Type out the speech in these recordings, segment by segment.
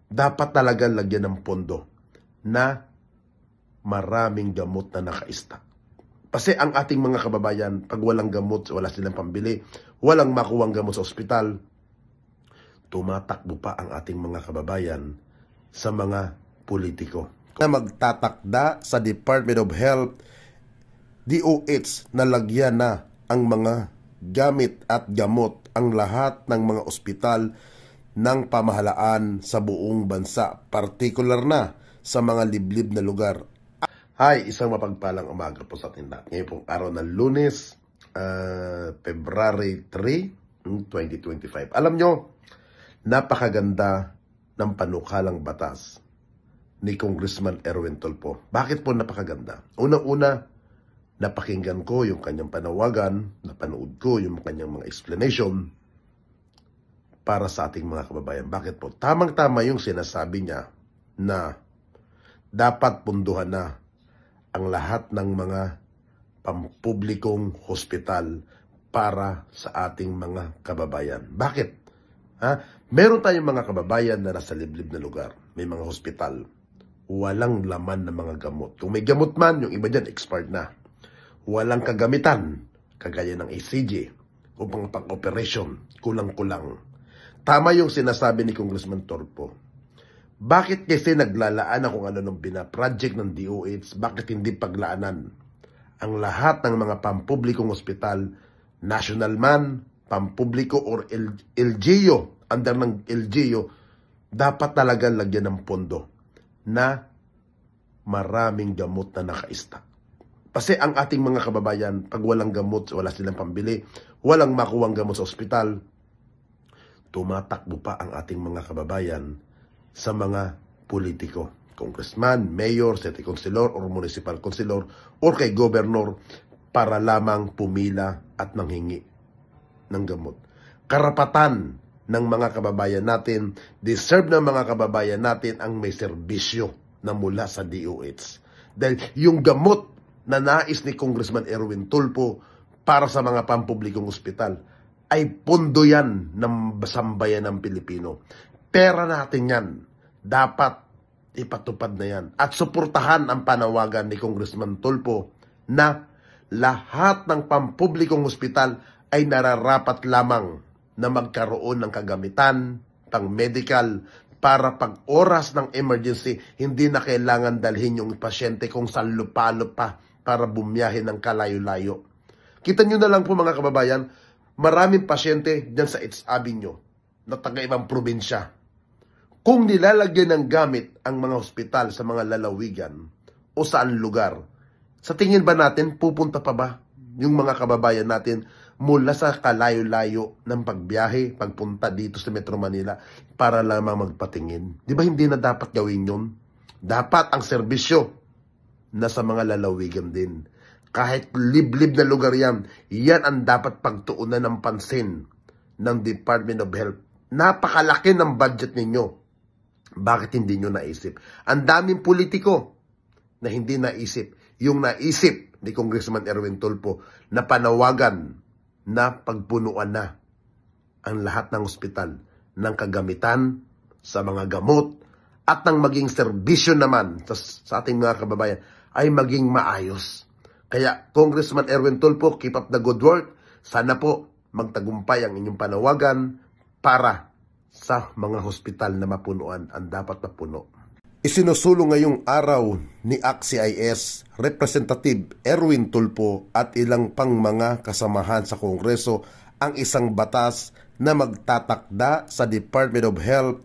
dapat talaga lagyan ng pondo na maraming gamot na naka-stock. Kasi ang ating mga kababayan, pag walang gamot, wala silang pambili, walang makuwang gamot sa ospital, tumatakbo pa ang ating mga kababayan sa mga politiko na magtatakda sa Department of Health, DOH, na lagyan na ang mga gamit at gamot ang lahat ng mga ospital ng pamahalaan sa buong bansa, partikular na sa mga liblib na lugar. Hi, isang mapagpalang umaga po sa ating lahat. Ngayon pong araw ng Lunes, February 3, 2025. Alam nyo, napakaganda ng panukalang batas ni Congressman Erwin Tulfo. Bakit po napakaganda? Unang-una, napakinggan ko yung kanyang panawagan, napanood ko yung kanyang mga explanation para sa ating mga kababayan. Bakit po? Tamang-tama yung sinasabi niya na dapat punduhan na ang lahat ng mga pampublikong hospital para sa ating mga kababayan. Bakit? Meron tayong mga kababayan na nasa liblib na lugar. May mga hospital. Walang laman ng mga gamot. Kung may gamot man, yung iba dyan expired na. Walang kagamitan, kagaya ng ECG, upang pang-operation, kulang-kulang. Tama yung sinasabi ni Congressman Tulfo. Bakit kasi naglalaan na kung ano nung project ng DOH, bakit hindi paglaanan ang lahat ng mga pampublikong ospital, national man, pampubliko or LGU, under ng LGU, dapat talaga lagyan ng pondo na maraming gamot na naka-stock. Kasi ang ating mga kababayan, pag walang gamot, wala silang pambili, walang makuwang gamot sa ospital, tumatakbo pa ang ating mga kababayan sa mga politiko, congressman, mayor, city councilor, or municipal councilor, or kay governor para lamang pumila at nanghingi ng gamot. Karapatan ng mga kababayan natin, deserve ng mga kababayan natin ang may serbisyo na mula sa DOH. Dahil yung gamot na nais ni Congressman Erwin Tulfo para sa mga pampublikong ospital ay pondo yan ng sambayan ng Pilipino. Pera natin yan. Dapat ipatupad na yan. At suportahan ang panawagan ni Congressman Tulfo na lahat ng pampublikong ospital ay nararapat lamang na magkaroon ng kagamitan, pang-medical, para pag oras ng emergency, hindi na kailangan dalhin yung pasyente kung saan lupalo pa para bumiyahe ng kalayo-layo. Kita nyo na lang po mga kababayan, maraming pasyente dyan sa It's Avenue na taga-ibang probinsya. Kung nilalagyan ng gamit ang mga hospital sa mga lalawigan o saan lugar, sa tingin ba natin pupunta pa ba yung mga kababayan natin mula sa kalayo-layo ng pagbiyahe, pagpunta dito sa Metro Manila para lamang magpatingin? Di ba hindi na dapat gawin yun? Dapat ang serbisyo na sa mga lalawigan din. Kahit liblib na lugar yan, yan ang dapat pagtuunan ng pansin ng Department of Health. Napakalaki ng budget ninyo. Bakit hindi nyo naisip? Ang daming politiko na hindi naisip. Yung naisip ni Congressman Erwin Tulfo na panawagan na pagpunuan na ang lahat ng ospital ng kagamitan sa mga gamot at ng maging serbisyo naman sa ating mga kababayan ay maging maayos. Kaya Congressman Erwin Tulfo, keep up the good work. Sana po magtagumpay ang inyong panawagan para sa mga hospital na mapunuan ang dapat mapuno. Isinusulong ngayong araw ni ACT-CIS Representative Erwin Tulfo at ilang pang mga kasamahan sa Kongreso ang isang batas na magtatakda sa Department of Health,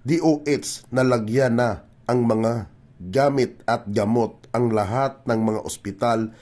DOH, na lagyan na ang mga gamit at gamot ang lahat ng mga ospital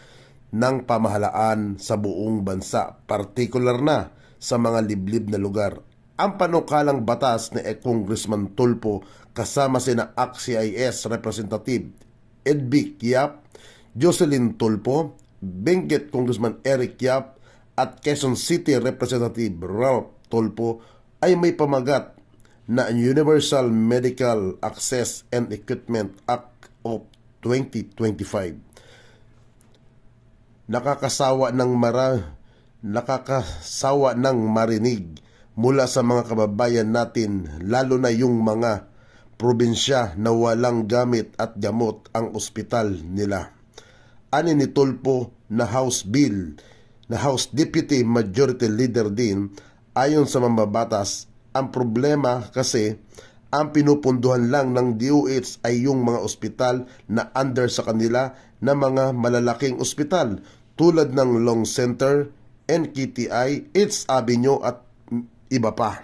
ng pamahalaan sa buong bansa, partikular na sa mga liblib na lugar. Ang panukalang batas ni Congressman Tulfo kasama sina ACT-CIS Representative Edvic Yap, Jocelyn Tulfo, Benguet Congressman Eric Yap at Quezon City Representative Ralph Tulfo ay may pamagat na Universal Medical Access and Equipment Act of 2025. Nakakasawa ng marinig mula sa mga kababayan natin, lalo na yung mga probinsya na walang gamit at gamot ang ospital nila. Ani ni Tulfo na House Bill, na House Deputy Majority Leader din, ayon sa mambabatas, ang problema kasi ang pinupunduhan lang ng DOH ay yung mga ospital na under sa kanila na mga malalaking ospital tulad ng Long Center, NKTI, 8th Avenue at iba pa.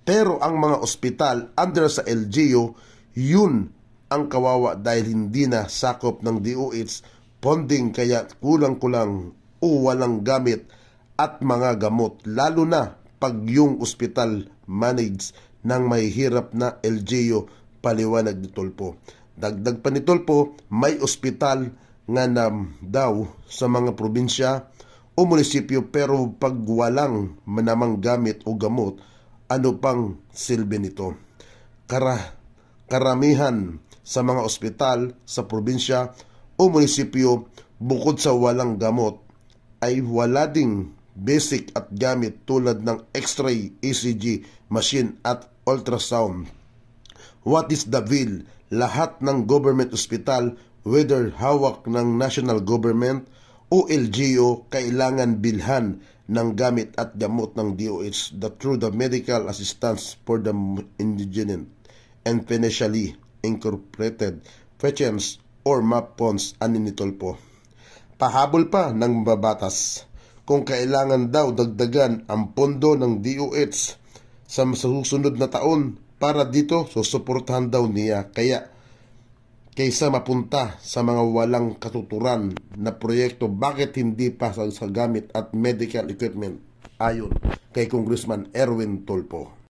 Pero ang mga ospital under sa LGU, yun ang kawawa dahil hindi na sakop ng DOH funding, kaya kulang-kulang o walang gamit at mga gamot, lalo na pag yung ospital managed ng may hirap na LGU, paliwanag ni Tulfo. Dagdag pa ni Tulfo, may ospital nga na daw sa mga probinsya o munisipyo, pero pag walang manamang gamit o gamot, ano pang silbi nito? Karamihan sa mga ospital sa probinsya o munisipyo, bukod sa walang gamot, ay wala ding basic at gamit tulad ng X-ray, ECG machine at ultrasound. What is the bill? Lahat ng government hospital, whether hawak ng national government o LGU, kailangan bilhan ng gamit at gamot ng DOH through the medical assistance for the indigent and financially incorporated patients or MAPPONs, ani ni Tulfo. Pahabol pa ng mababatas kung kailangan daw dagdagan ang pondo ng DOH sa susunod na taon para dito, susuportahan daw niya. Kaya kaysa mapunta sa mga walang katuturan na proyekto, bakit hindi pa sa gamit at medical equipment, ayon kay Congressman Erwin Tulfo.